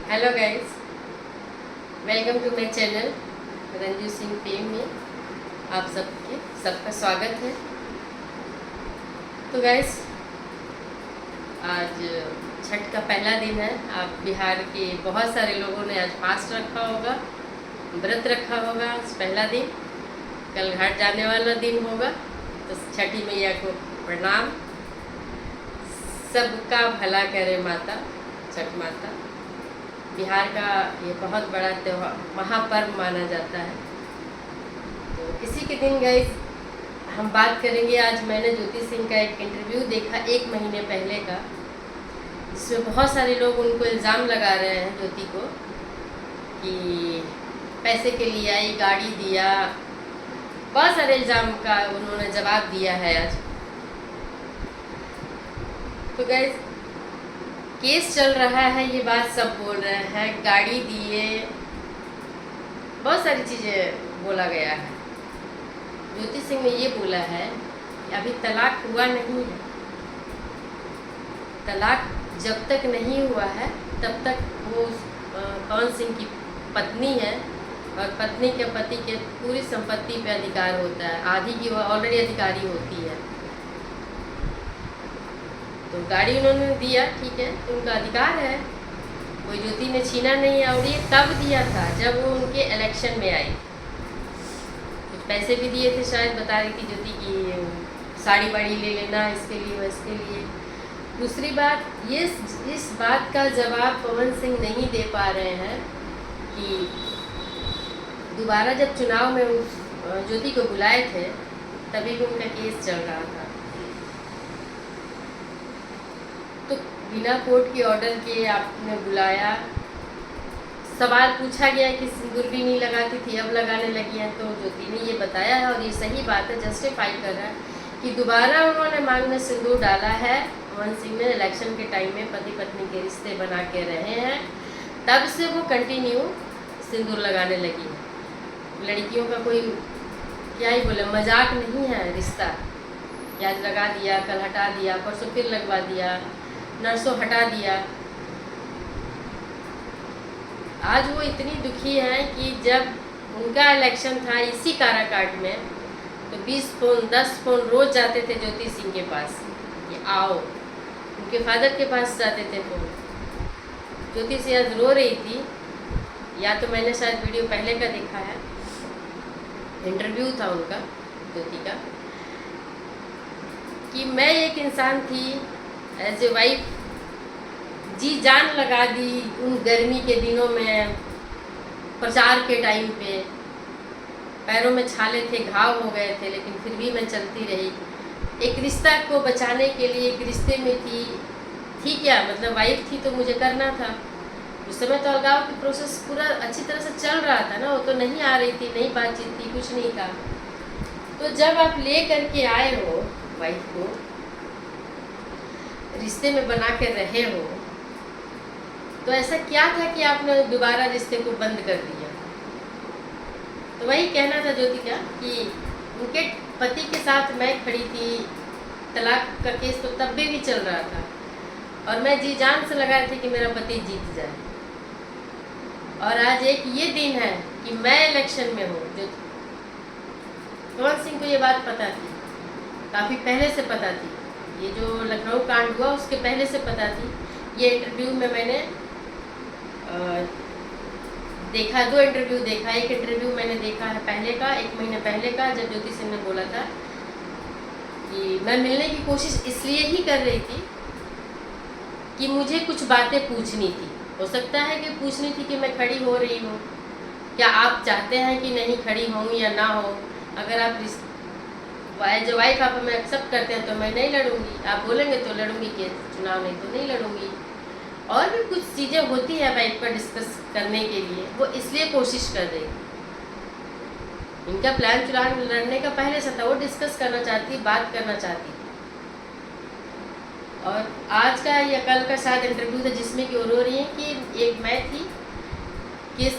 Hello guys, welcome to my channel Ranju Singh fame में आप सबका स्वागत है। तो गाइस, आज छठ का पहला दिन है। आप बिहार के बहुत सारे लोगों ने आज फास्ट रखा होगा, व्रत रखा होगा। आज पहला दिन, कल घाट जाने वाला दिन होगा। तो छठी मैया को प्रणाम। सबका भला करे माता छठ माता। बिहार का ये बहुत बड़ा त्योहार, महापर्व माना जाता है। तो इसी के दिन गए हम बात करेंगे। आज मैंने ज्योति सिंह का एक इंटरव्यू देखा 1 महीने पहले का, जिसमें बहुत सारे लोग उनको इल्ज़ाम लगा रहे हैं ज्योति को कि पैसे के लिए आई, गाड़ी दिया, बहुत सारे इल्ज़ाम का उन्होंने जवाब दिया है आज। तो गैस, केस चल रहा है, ये बात सब बोल रहे हैं, गाड़ी दिए, बहुत सारी चीज़ें बोला गया है। ज्योति सिंह ने ये बोला है कि अभी तलाक हुआ नहीं है। तलाक जब तक नहीं हुआ है तब तक वो पवन सिंह की पत्नी है और पत्नी के पति के पूरी संपत्ति पे अधिकार होता है। आधी की वो ऑलरेडी अधिकारी होती है। तो गाड़ी उन्होंने दिया, ठीक है, तो उनका अधिकार है, कोई ज्योति ने छीना नहीं है। और ये तब दिया था जब वो उनके इलेक्शन में आई। कुछ पैसे भी दिए थे, शायद बता रही थी ज्योति की साड़ी वाड़ी ले लेना, इसके लिए इसके लिए। दूसरी बात, ये इस बात का जवाब पवन सिंह नहीं दे पा रहे हैं कि दोबारा जब चुनाव में ज्योति को बुलाए थे तभी भी उनका केस चल रहा था। तो बिना कोर्ट के ऑर्डर के आपने बुलाया, सवाल पूछा गया कि सिंदूर भी नहीं लगाती थी, अब लगाने लगी है। तो ज्योति ने ये बताया है और ये सही बात है, जस्टिफाई कर रहा है कि दोबारा उन्होंने मांग में सिंदूर डाला है। पवन सिंह ने इलेक्शन के टाइम में पति पत्नी के रिश्ते बना के रहे हैं, तब से वो कंटिन्यू सिंदूर लगाने लगी है। लड़कियों का कोई क्या ही बोले, मजाक नहीं है रिश्ता। आज लगा दिया, कल हटा दिया, परसों फिर लगवा दिया, नर्सों हटा दिया। आज वो इतनी दुखी है कि जब उनका इलेक्शन था इसी काराकाट में, तो 20 फ़ोन 10 फ़ोन रोज जाते थे ज्योति सिंह के पास कि आओ। उनके फादर के पास जाते थे फ़ोन। ज्योति सिंह आज रो रही थी, या तो मैंने शायद वीडियो पहले का देखा है, इंटरव्यू था उनका ज्योति का, कि मैं एक इंसान थी एज ए वाइफ, जी जान लगा दी उन गर्मी के दिनों में, प्रचार के टाइम पे पैरों में छाले थे, घाव हो गए थे, लेकिन फिर भी मैं चलती रही। एक रिश्ता को बचाने के लिए, एक रिश्ते में थी क्या, मतलब वाइफ थी तो मुझे करना था। उस समय तो अलगाव की प्रोसेस पूरा अच्छी तरह से चल रहा था ना, वो तो नहीं आ रही थी, नहीं बातचीत थी, कुछ नहीं था। तो जब आप ले करके आए हो वाइफ को, रिश्ते में बना के रहे हो, तो ऐसा क्या था कि आपने दोबारा रिश्ते को बंद कर दिया। तो वही कहना था ज्योति का कि उनके पति के साथ मैं खड़ी थी, तलाक का केस तो तब भी चल रहा था और मैं जी जान से लगाई थी कि मेरा पति जीत जाए। और आज एक ये दिन है कि मैं इलेक्शन में हूँ। जो पवन सिंह को ये बात पता थी, काफ़ी पहले से पता थी। ये जो लखनऊ कांड हुआ उसके पहले से पता थी। ये इंटरव्यू में मैंने देखा, 2 इंटरव्यू देखा। एक इंटरव्यू मैंने देखा है पहले का, 1 महीने पहले का, जब ज्योति सिंह ने बोला था कि मैं मिलने की कोशिश इसलिए ही कर रही थी कि मुझे कुछ बातें पूछनी थी। हो सकता है कि पूछनी थी कि मैं खड़ी हो रही हूँ, क्या आप चाहते हैं कि नहीं खड़ी होऊँ या ना हो। अगर आप जो वाइफ आप हमें एक्सेप्ट करते हैं तो मैं नहीं लड़ूंगी, आप बोलेंगे तो लड़ूंगी, कि चुनाव नहीं तो नहीं लड़ूंगी। और भी कुछ चीज़ें होती है वाइफ पर डिस्कस करने के लिए, वो इसलिए कोशिश कर रही। इनका प्लान चुनाव लड़ने का पहले से था, वो डिस्कस करना चाहती, बात करना चाहती। और आज का या कल का शायद इंटरव्यू था जिसमें कि वो रो रही है कि एक मैं थी कि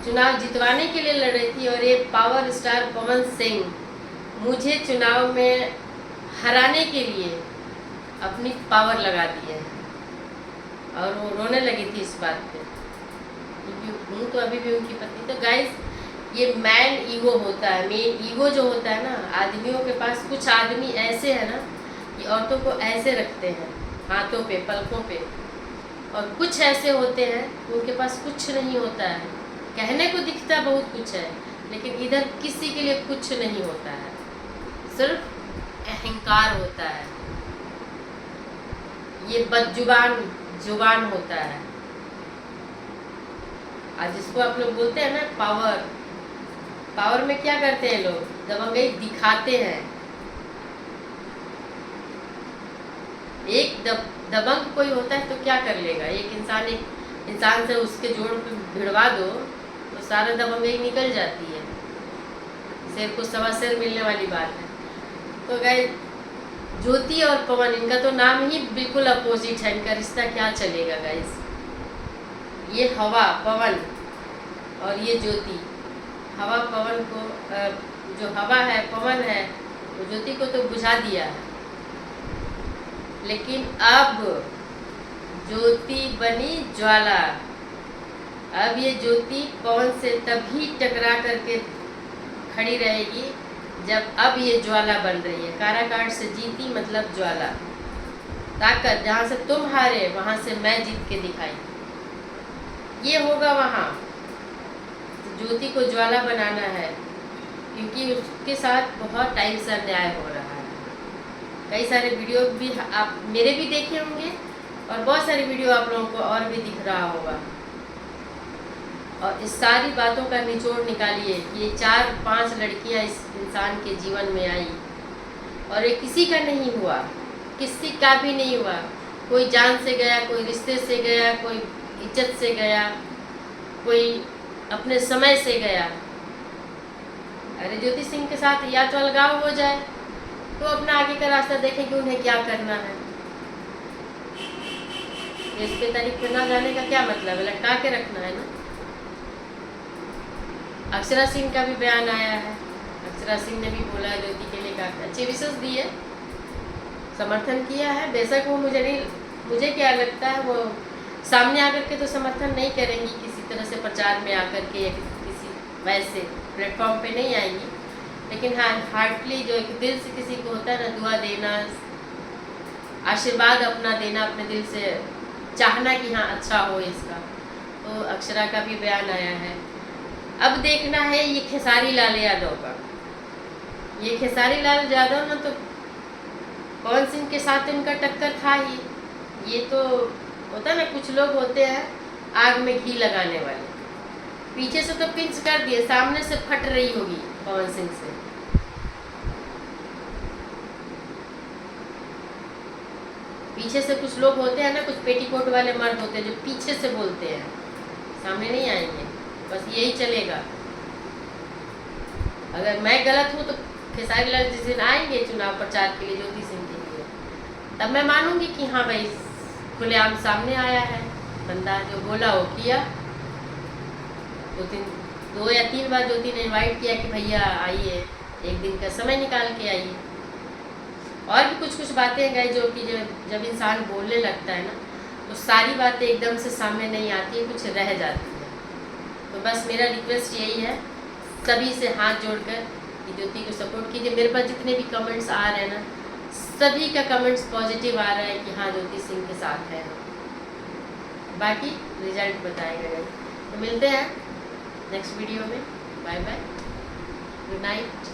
चुनाव जितवाने के लिए लड़ रही थी और ये पावर स्टार पवन सिंह मुझे चुनाव में हराने के लिए अपनी पावर लगा दी है। और वो रोने लगी थी इस बात पे, क्योंकि हूँ तो अभी भी उनकी पत्नी। तो गाइस, ये मैन ईगो होता है, मेन ईगो जो होता है ना आदमियों के पास। कुछ आदमी ऐसे है ना कि औरतों को ऐसे रखते हैं हाथों पे, पलकों पे, और कुछ ऐसे होते हैं उनके पास कुछ नहीं होता है। कहने को दिखता बहुत कुछ है, लेकिन इधर किसी के लिए कुछ नहीं होता है, सिर्फ अहंकार होता है। ये बदजुबान जुबान होता है। आज जिसको आप लोग बोलते हैं ना पावर, पावर में क्या करते हैं लोग? दबंगई दिखाते हैं। एक दबंग कोई होता है तो क्या कर लेगा? एक इंसान से उसके जोड़ पे भिड़वा दो तो सारा दबंगई निकल जाती है। शेर को सवा शेर मिलने वाली बात है। तो गाइस, ज्योति और पवन, इनका तो नाम ही बिल्कुल अपोजिट है। इनका रिश्ता क्या चलेगा गाइस? ये हवा पवन और ये ज्योति। हवा पवन को, जो हवा है पवन है, वो ज्योति को तो बुझा दिया है। लेकिन अब ज्योति बनी ज्वाला। अब ये ज्योति पवन से तभी टकरा करके खड़ी रहेगी जब अब ये ज्वाला बन रही है। काराकाट से जीती मतलब ज्वाला। ताकत, जहाँ से तुम हारे वहाँ से मैं जीत के दिखाई, ये होगा वहाँ। तो ज्योति को ज्वाला बनाना है, क्योंकि उसके साथ बहुत टाइम से अन्याय हो रहा है। कई सारे वीडियो भी आप मेरे भी देखे होंगे, और बहुत सारी वीडियो आप लोगों को और भी दिख रहा होगा। और इस सारी बातों का निचोड़ निकालिए। ये 4-5 लड़कियां इस इंसान के जीवन में आई, और ये किसी का नहीं हुआ, किसी का भी नहीं हुआ। कोई जान से गया, कोई रिश्ते से गया, कोई इज्जत से गया, कोई अपने समय से गया। अरे ज्योति सिंह के साथ या तो अलगाव हो जाए तो अपना आगे का रास्ता देखें कि उन्हें क्या करना है। इस पे तारीख पे ना जाने का क्या मतलब है? लटका के रखना है ना। अक्षरा सिंह का भी बयान आया है। अक्षरा सिंह ने भी बोला है ज्योति के लिए काफ़ी अच्छे विशेष दिए, समर्थन किया है। बेशक वो मुझे क्या लगता है, वो सामने आकर के तो समर्थन नहीं करेंगी, किसी तरह से प्रचार में आकर के या किसी वैसे प्लेटफॉर्म पे नहीं आएंगी। लेकिन हाँ, हार्टली जो एक दिल से किसी को होता है ना, दुआ देना, आशीर्वाद अपना देना, अपने दिल से चाहना कि हाँ अच्छा हो इसका। तो अक्षरा का भी बयान आया है। अब देखना है ये खेसारी लाल यादव का। ये खेसारी लाल यादव ना तो पवन सिंह के साथ इनका टक्कर था ही। ये तो होता ना, कुछ लोग होते हैं आग में घी लगाने वाले। पीछे से तो पिंच कर दिए, सामने से फट रही होगी पवन सिंह से। पीछे से कुछ लोग होते हैं ना, कुछ पेटीकोट वाले मर्द होते हैं जो पीछे से बोलते हैं, सामने नहीं आएंगे। बस यही चलेगा। अगर मैं गलत हूँ तो खेसारी लाल जिस दिन आएंगे चुनाव प्रचार के लिए ज्योति सिंह के लिए, तब मैं मानूंगी कि हाँ भाई खुलेआम सामने आया है बंदा, जो बोला वो किया। 2 या 3 बार ज्योति ने इनवाइट किया कि भैया आइए, एक दिन का समय निकाल के आइए। और भी कुछ बातें गए जो कि जब इंसान बोलने लगता है ना, तो सारी बातें एकदम से सामने नहीं आती है, कुछ रह जाती है। तो बस मेरा रिक्वेस्ट यही है सभी से हाथ जोड़कर कि ज्योति को सपोर्ट कीजिए। मेरे पास जितने भी कमेंट्स आ रहे हैं ना, सभी का कमेंट्स पॉजिटिव आ रहा है कि हाँ ज्योति सिंह के साथ है। बाकी रिजल्ट बताएगा। तो मिलते हैं नेक्स्ट वीडियो में। Bye bye, good night.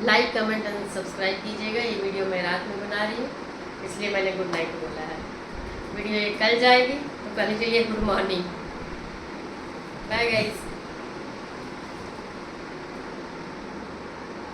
Like, comment and subscribe कीजिएगा। ये वीडियो मैं रात में बना रही हूँ, इसलिए मैंने गुड नाइट बोला है। वीडियो ये कल जाएगी, तो कल के लिए गुड मॉर्निंग। Bye guys.